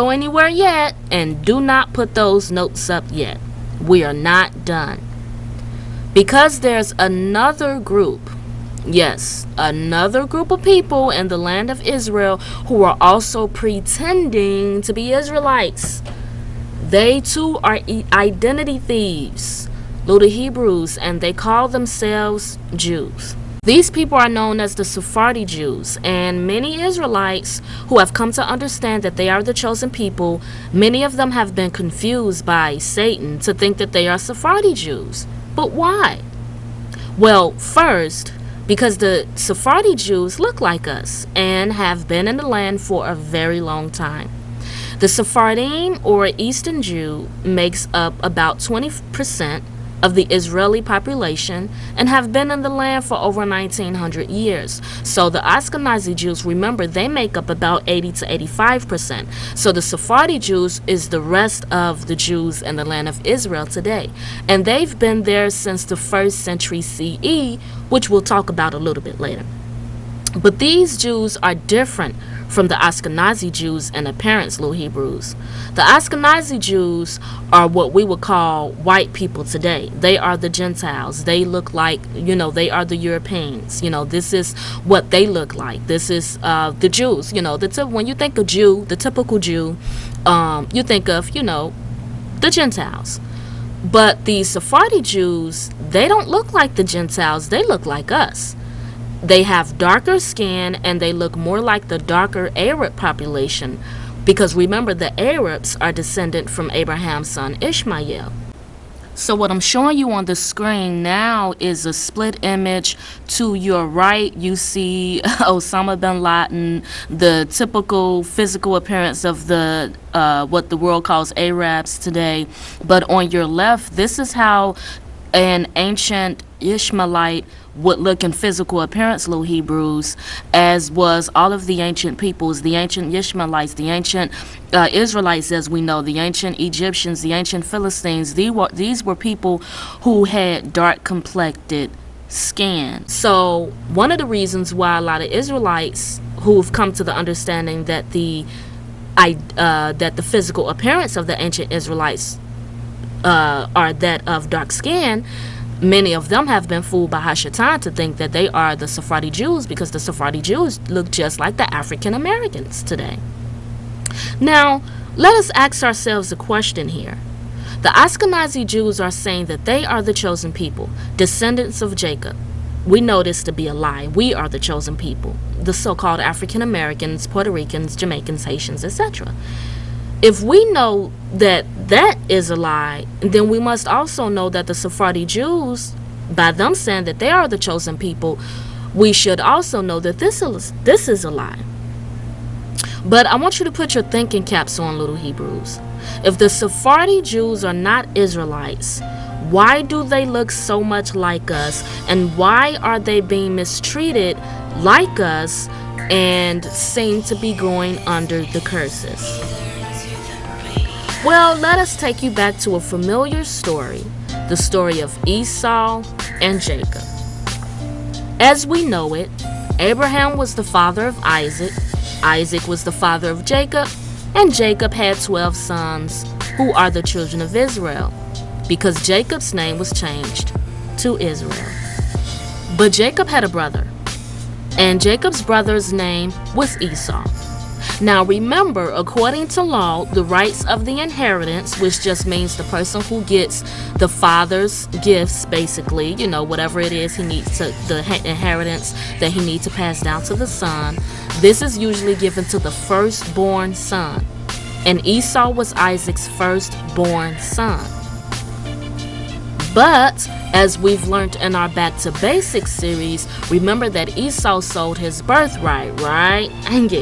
go anywhere yet, and do not put those notes up yet. We are not done. Because there's another group, yes, another group of people in the land of Israel who are also pretending to be Israelites. They too are identity thieves, little Hebrews, and they call themselves Jews. These people are known as the Sephardi Jews, and many Israelites who have come to understand that they are the chosen people, many of them have been confused by Satan to think that they are Sephardi Jews. But why? Well, first, because the Sephardi Jews look like us and have been in the land for a very long time. The Sephardim, or Eastern Jew, makes up about 20% of the Israeli population and have been in the land for over 1900 years. So the Ashkenazi Jews, remember, they make up about 80 to 85%. So the Sephardi Jews is the rest of the Jews in the land of Israel today. And they've been there since the 1st century CE, which we'll talk about a little bit later. But these Jews are different from the Ashkenazi Jews in appearance, little Hebrews. The Ashkenazi Jews are what we would call white people today. They are the Gentiles. They look like, they are the Europeans. This is what they look like. This is the Jews. When you think of Jew, the typical Jew, you think of, the Gentiles. But the Sephardi Jews, they don't look like the Gentiles. They look like us. They have darker skin and they look more like the darker Arab population, because remember, the Arabs are descendant from Abraham's son Ishmael. So what I'm showing you on the screen now is a split image. To your right, you see Osama bin Laden, the typical physical appearance of the what the world calls Arabs today. But on your left, this is how an ancient Ishmaelite would look in physical appearance, little Hebrews, as was all of the ancient peoples, the ancient Ishmaelites, the ancient Israelites, as we know, the ancient Egyptians, the ancient Philistines. These were people who had dark complected skin. So one of the reasons why a lot of Israelites who've come to the understanding that the physical appearance of the ancient Israelites are that of dark skin, many of them have been fooled by Hashatan to think that they are the Sephardi Jews, because the Sephardi Jews look just like the African Americans today. Now, let us ask ourselves a question here. The Ashkenazi Jews are saying that they are the chosen people, descendants of Jacob. We know this to be a lie. We are the chosen people, the so-called African Americans, Puerto Ricans, Jamaicans, Haitians, etc. If we know that that is a lie, then we must also know that the Sephardi Jews, by them saying that they are the chosen people, we should also know that this is a lie. But I want you to put your thinking caps on, little Hebrews. If the Sephardi Jews are not Israelites, why do they look so much like us, and why are they being mistreated like us and seem to be going under the curses? Well, let us take you back to a familiar story, the story of Esau and Jacob. As we know it, Abraham was the father of Isaac, Isaac was the father of Jacob, and Jacob had 12 sons who are the children of Israel, because Jacob's name was changed to Israel. But Jacob had a brother, and Jacob's brother's name was Esau. Now remember, according to law, the rights of the inheritance, which just means the person who gets the father's gifts, basically, whatever it is he needs to, the inheritance that he needs to pass down to the son, this is usually given to the firstborn son. And Esau was Isaac's firstborn son. But as we've learned in our Back to Basics series, remember that Esau sold his birthright, right? And yeah,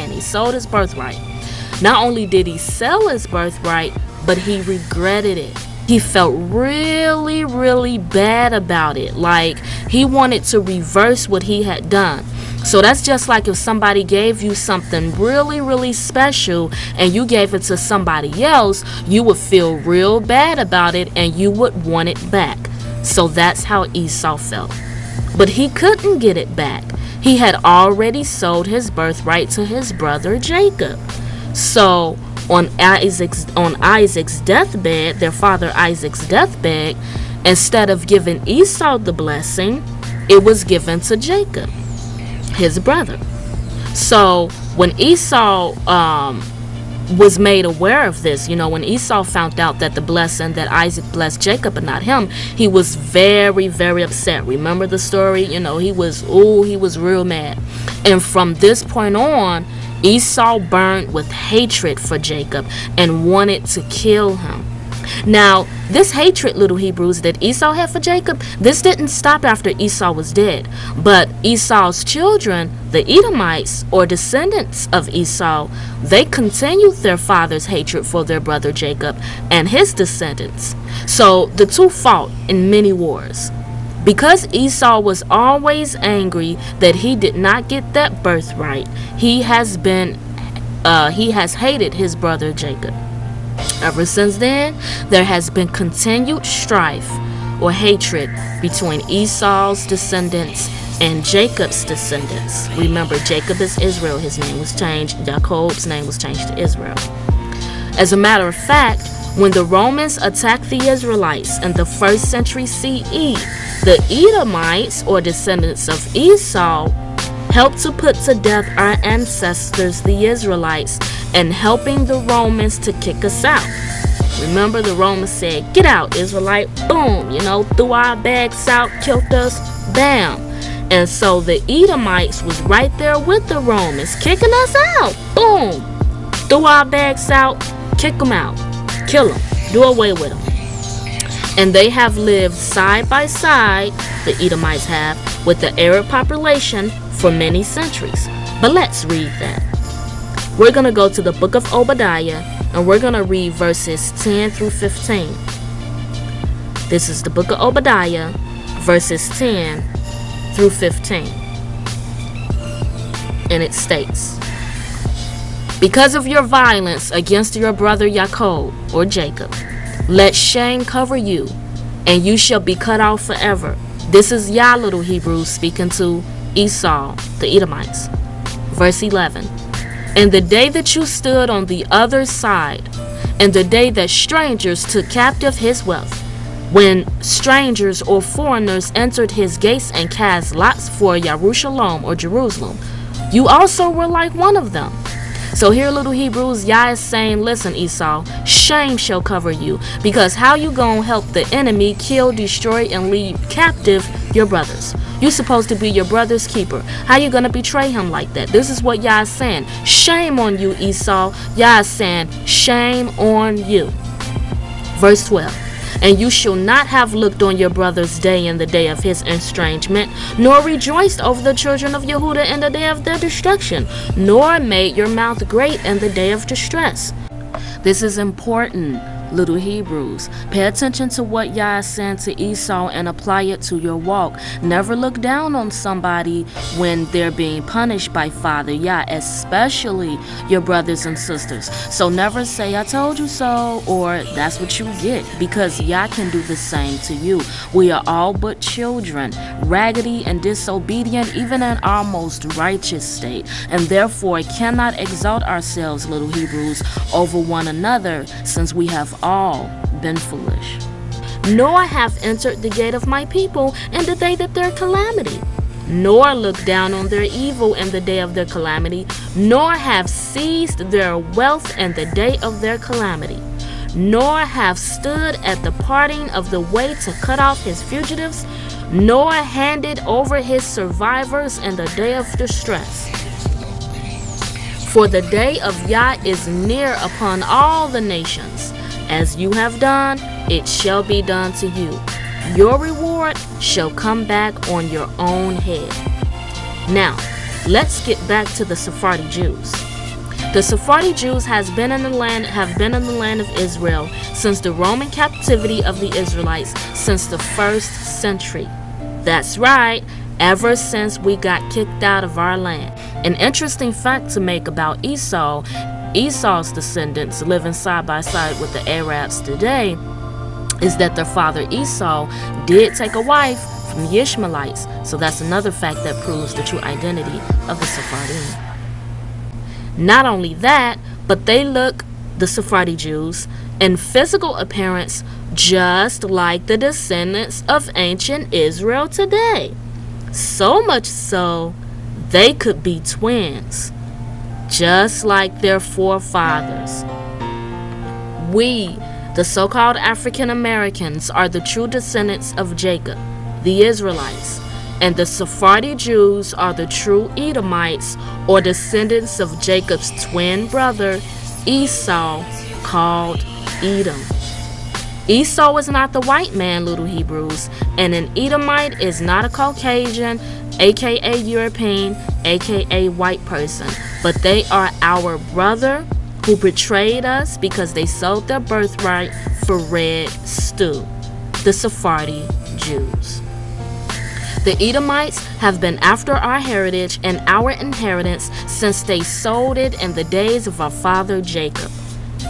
he sold his birthright. Not only did he sell his birthright, but he regretted it. He felt really, really bad about it. Like, he wanted to reverse what he had done. So that's just like if somebody gave you something really, really special and you gave it to somebody else, you would feel real bad about it and you would want it back. So that's how Esau felt. But he couldn't get it back. He had already sold his birthright to his brother Jacob. So on Isaac's deathbed, their father Isaac's deathbed, instead of giving Esau the blessing, it was given to Jacob, his brother. So when Esau was made aware of this, when Esau found out that the blessing that Isaac blessed Jacob and not him, he was very, very upset. Remember the story? He was real mad. And from this point on, Esau burned with hatred for Jacob and wanted to kill him. Now, this hatred, little Hebrews, that Esau had for Jacob, this didn't stop after Esau was dead. But Esau's children, the Edomites, or descendants of Esau, they continued their father's hatred for their brother Jacob and his descendants. So the two fought in many wars. Because Esau was always angry that he did not get that birthright, he has hated his brother Jacob. Ever since then, there has been continued strife or hatred between Esau's descendants and Jacob's descendants. Remember, Jacob is Israel. His name was changed. Jacob's name was changed to Israel. As a matter of fact, when the Romans attacked the Israelites in the 1st century CE, the Edomites, or descendants of Esau, helped to put to death our ancestors, the Israelites, and helping the Romans to kick us out. Remember, the Romans said, "Get out, Israelite." Boom, threw our bags out, killed us, bam. And so the Edomites was right there with the Romans, kicking us out. Boom, threw our bags out, kick them out, kill them, do away with them. And they have lived side by side, the Edomites have, with the Arab population for many centuries. But let's read that. We're going to go to the book of Obadiah, and we're going to read verses 10 through 15. This is the book of Obadiah, verses 10 through 15. And it states, "Because of your violence against your brother Jacob, or Jacob, let shame cover you, and you shall be cut off forever." This is Yah, little Hebrews, speaking to Esau, the Edomites. Verse 11. "And the day that you stood on the other side, and the day that strangers took captive his wealth, when strangers or foreigners entered his gates and cast lots for Jerusalem, or Jerusalem, you also were like one of them." So here, little Hebrews, Yah is saying, listen, Esau, shame shall cover you, because how you gonna help the enemy kill, destroy, and lead captive your brothers? You're supposed to be your brother's keeper. How you gonna betray him like that? This is what Yah is saying. Shame on you, Esau. Yah is saying, shame on you. Verse 12. "And you shall not have looked on your brother's day in the day of his estrangement, nor rejoiced over the children of Yehudah in the day of their destruction, nor made your mouth great in the day of distress." This is important, little Hebrews. Pay attention to what Yah is saying to Esau and apply it to your walk. Never look down on somebody when they're being punished by Father Yah, especially your brothers and sisters. So never say, "I told you so," or "that's what you get," because Yah can do the same to you. We are all but children, raggedy and disobedient, even in our most righteous state, and therefore cannot exalt ourselves, little Hebrews, over one another, since we have all been foolish. "Nor have entered the gate of my people in the day of their calamity, nor looked down on their evil in the day of their calamity, nor have seized their wealth in the day of their calamity, nor have stood at the parting of the way to cut off his fugitives, nor handed over his survivors in the day of distress. For the day of Yah is near upon all the nations. As you have done, it shall be done to you. Your reward shall come back on your own head." Now, let's get back to the Sephardi Jews. The Sephardi Jews have been in the land of Israel since the Roman captivity of the Israelites, since the 1st century. That's right, ever since we got kicked out of our land. An interesting fact to make about Esau's descendants living side by side with the Arabs today, is that their father Esau did take a wife from the Ishmaelites. So that's another fact that proves the true identity of the Sephardim. Not only that, but they look, the Sephardi Jews, in physical appearance just like the descendants of ancient Israel today. So much so, they could be twins, just like their forefathers. We, the so-called African Americans, are the true descendants of Jacob, the Israelites, and the Sephardi Jews are the true Edomites, or descendants of Jacob's twin brother Esau, called Edom. Esau is not the white man, little Hebrews, and an Edomite is not a Caucasian, aka European, aka white person, but they are our brother who betrayed us because they sold their birthright for red stew, the Sephardi Jews. The Edomites have been after our heritage and our inheritance since they sold it in the days of our father Jacob.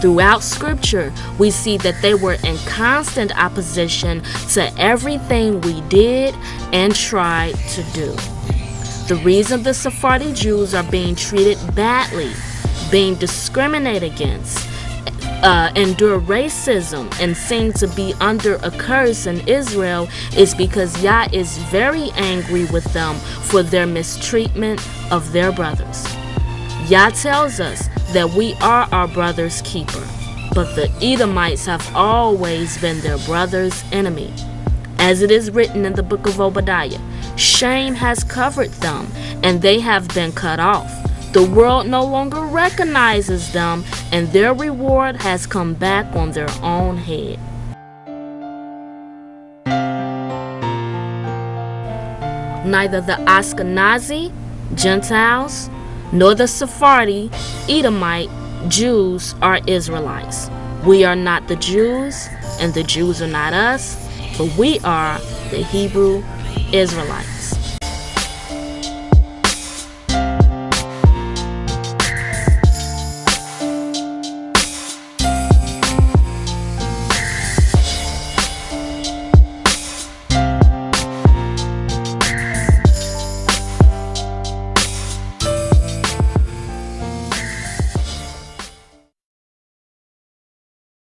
Throughout Scripture, we see that they were in constant opposition to everything we did and tried to do. The reason the Sephardi Jews are being treated badly, being discriminated against, endure racism, and seem to be under a curse in Israel is because Yah is very angry with them for their mistreatment of their brothers. Yah tells us that we are our brother's keeper, but the Edomites have always been their brother's enemy. As it is written in the book of Obadiah, shame has covered them, and they have been cut off. The world no longer recognizes them, and their reward has come back on their own head. Neither the Ashkenazi, Gentiles, nor the Sephardi, Edomite, Jews are Israelites. We are not the Jews, and the Jews are not us, but we are the Hebrew Israelites.